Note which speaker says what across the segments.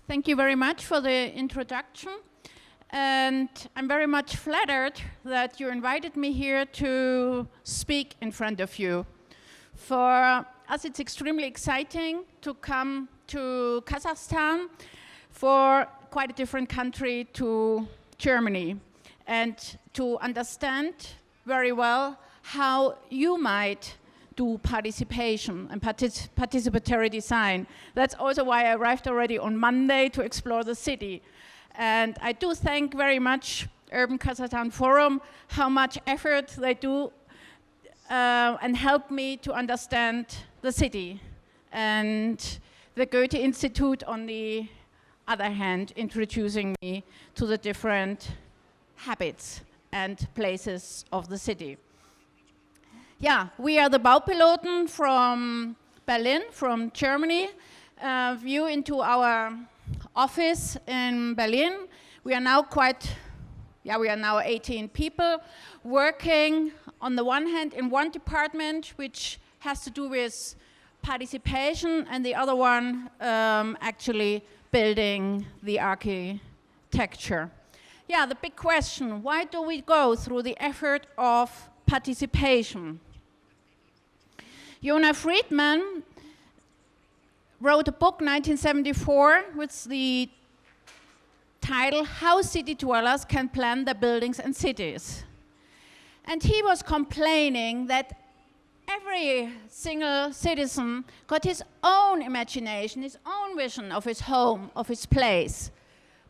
Speaker 1: Thank you very much for the introduction. And I'm very much flattered that you invited me here to speak in front of you. For us, it's extremely exciting to come to Kazakhstan, for quite a different country to Germany, and to understand very well how you might do participation and participatory design. That's also why I arrived already on Monday to explore the city. And I do thank very much Unrban Kazakhstan Forum, how much effort they do and help me to understand the city. And the Goethe Institut, on the other hand, introducing me to the different habits and places of the city. Yeah, we are the Baupiloten from Berlin, from Germany. View into our office in Berlin. We are now we are now 18 people working on the one hand in one department which has to do with participation, and the other one actually building the architecture. Yeah, the big question, why do we go through the effort of participation? Jonah Friedman wrote a book, 1974, with the title, How City Dwellers Can Plan Their Buildings and Cities. And he was complaining that every single citizen got his own imagination, his own vision of his home, of his place.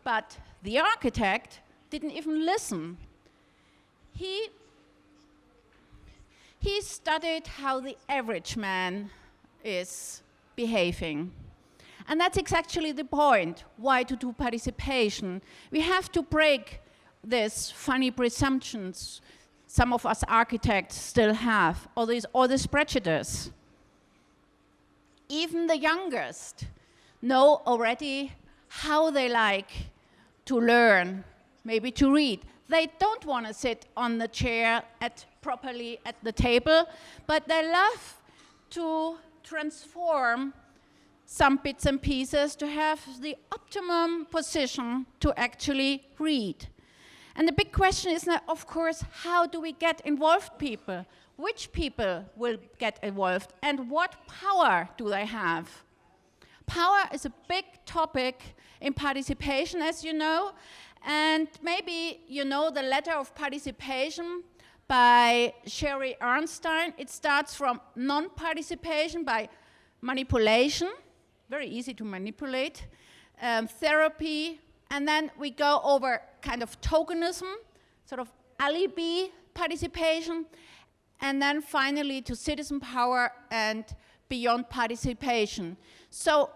Speaker 1: But the architect didn't even listen. He studied how the average man is behaving. And that's exactly the point, why to do participation. We have to break these funny presumptions some of us architects still have, or this prejudice. Even the youngest know already how they like to learn, maybe to read. They don't want to sit on the chair properly at the table, but they love to transform some bits and pieces to have the optimum position to actually read. And the big question is now, of course, how do we get involved people? Which people will get involved, and what power do they have? Power is a big topic in participation, as you know, and maybe you know the letter of participation by Sherry Arnstein. It starts from non-participation by manipulation, very easy to manipulate, therapy, and then we go over kind of tokenism, sort of alibi participation, and then finally to citizen power and beyond participation. So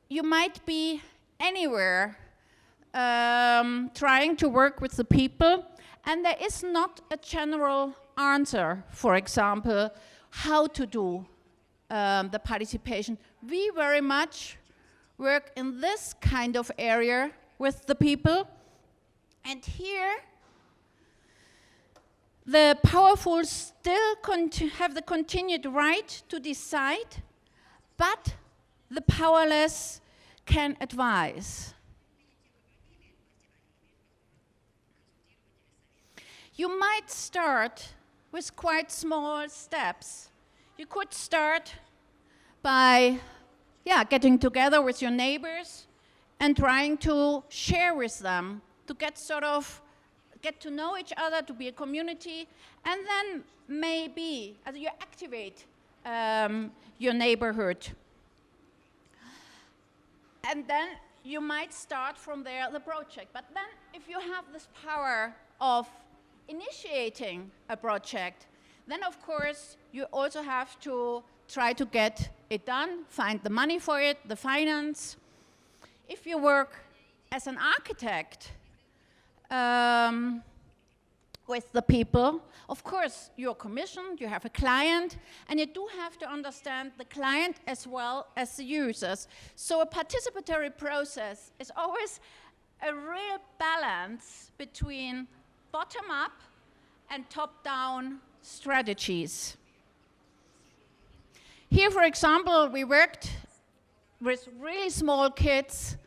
Speaker 1: you might be anywhere trying to work with the people, and there is not a general answer, for example, how to do the participation. We very much work in this kind of area with the people, and here the powerful still have the continued right to decide, but the powerless can advise. You might start with quite small steps. You could start by getting together with your neighbors and trying to share with them, to get to know each other, to be a community, and then maybe you activate your neighborhood. And then you might start from there the project. But then if you have this power of initiating a project, then of course you also have to try to get it done, find the money for it, the finance. If you work as an architect with the people, of course you're commissioned, you have a client, and you do have to understand the client as well as the users. So a participatory process is always a real balance between bottom-up and top-down strategies. Here, for example, we worked with really small kids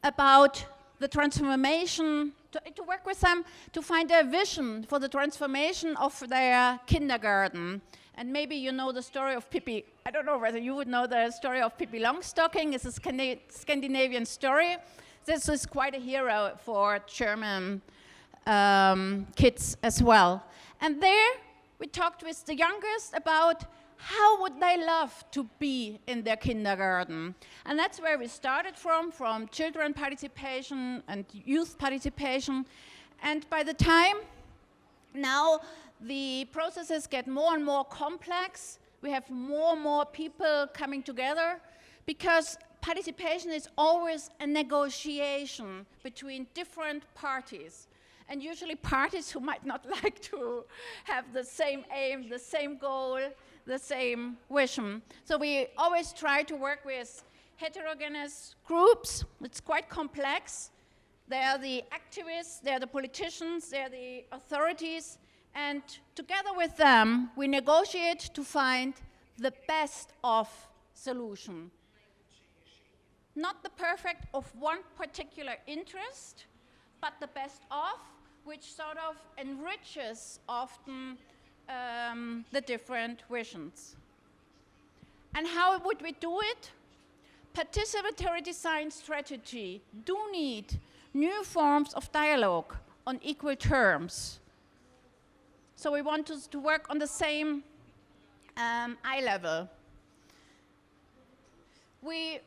Speaker 1: about the transformation, to work with them to find a vision for the transformation of their kindergarten. And maybe you know the story of Pippi. I don't know whether you would know the story of Pippi Longstocking. It's a Scandinavian story. This is quite a hero for German kids as well. And there we talked with the youngest about how would they love to be in their kindergarten. And that's where we started from children participation and youth participation. And by the time now the processes get more and more complex, we have more and more people coming together, because participation is always a negotiation between different parties. And usually parties who might not like to have the same aim, the same goal, the same vision. So we always try to work with heterogeneous groups. It's quite complex. They are the activists, they are the politicians, they are the authorities, and together with them, we negotiate to find the best of solution. Not the perfect of one particular interest, but the best of, which sort of enriches often the different visions. And how would we do it? Participatory design strategy do need new forms of dialogue on equal terms. So we want to work on the same eye level. We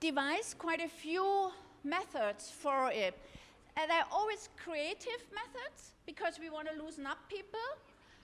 Speaker 1: devised quite a few methods for it. And they're always creative methods, because we want to loosen up people.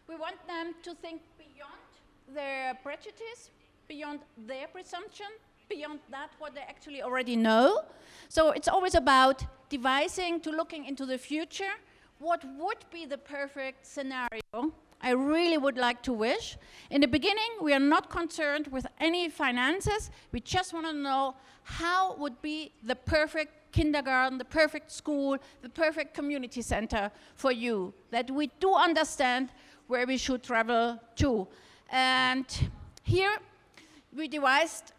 Speaker 1: We want them to think beyond their prejudice, beyond their presumption, beyond that what they actually already know. So it's always about devising, to looking into the future. What would be the perfect scenario? I really would like to wish. In the beginning, we are not concerned with any finances. We just want to know how would be the perfect kindergarten, the perfect school, the perfect community center for you, that we do understand where we should travel to. And here we devised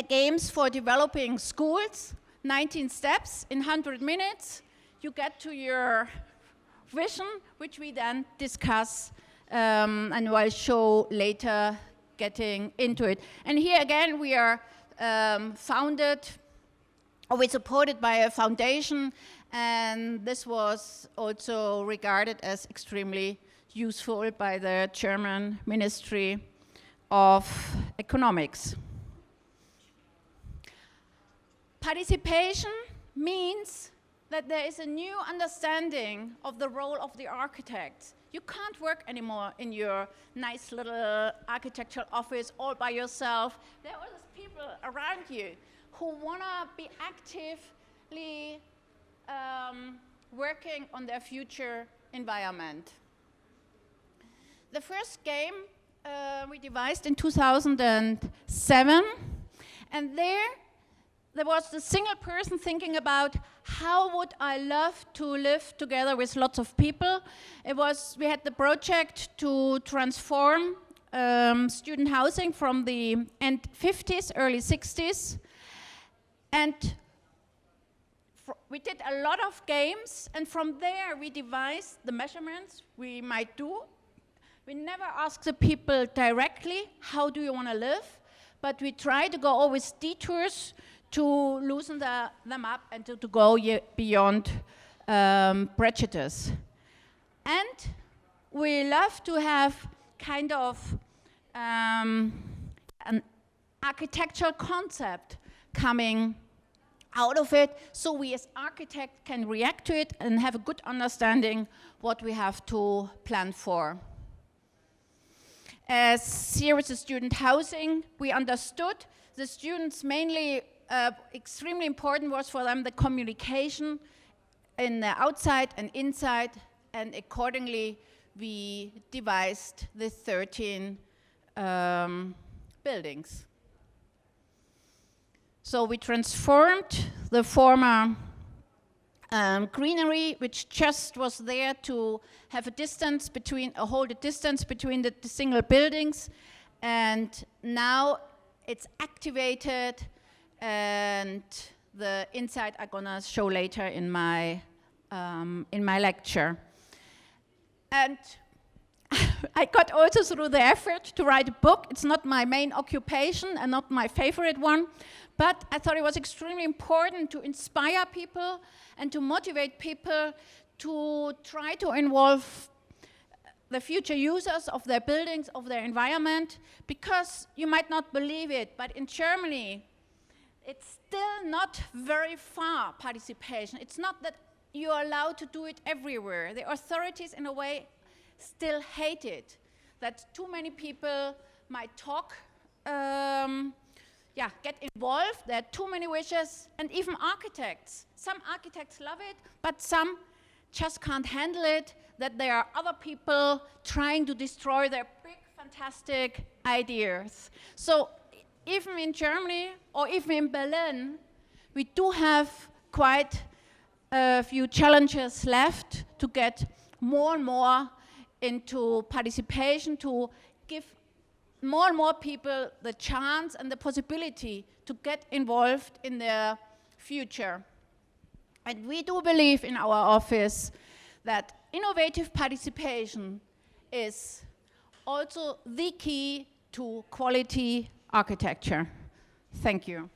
Speaker 1: games for developing schools, 19 steps in 100 minutes. You get to your vision, which we then discuss and I'll show later getting into it. And here again we are we're supported by a foundation, and this was also regarded as extremely useful by the German Ministry of Economics. Participation means that there is a new understanding of the role of the architect. You can't work anymore in your nice little architectural office all by yourself. There are always people around you who want to be actively working on their future environment. The first game we devised in 2007, and there was the single person thinking about how would I love to live together with lots of people. We had the project to transform student housing from the end 50s, early 60s. And we did a lot of games, and from there we devised the measurements we might do. We never ask the people directly, how do you want to live? But we try to go always detours to loosen them up and to go beyond prejudice. And we love to have kind of an architectural concept coming out of it, so we as architects can react to it and have a good understanding what we have to plan for. As here with the student housing, we understood the students mainly extremely important was for them the communication in the outside and inside, and accordingly we devised the 13 buildings. So we transformed the former greenery, which just was there to have a distance between, hold a distance between the single buildings, and now it's activated, and the insight I'm gonna show later in my lecture. And I got also through the effort to write a book. It's not my main occupation and not my favorite one, but I thought it was extremely important to inspire people and to motivate people to try to involve the future users of their buildings, of their environment, because you might not believe it, but in Germany, it's still not very far participation. It's not that you're allowed to do it everywhere. The authorities, in a way, still hate it, that too many people might talk, get involved. There are too many wishes, and even architects. Some architects love it, but some just can't handle it, that there are other people trying to destroy their big, fantastic ideas. So even in Germany, or even in Berlin, we do have quite a few challenges left to get more and more into participation, to give more and more people the chance and the possibility to get involved in their future. And we do believe in our office that innovative participation is also the key to quality architecture. Thank you.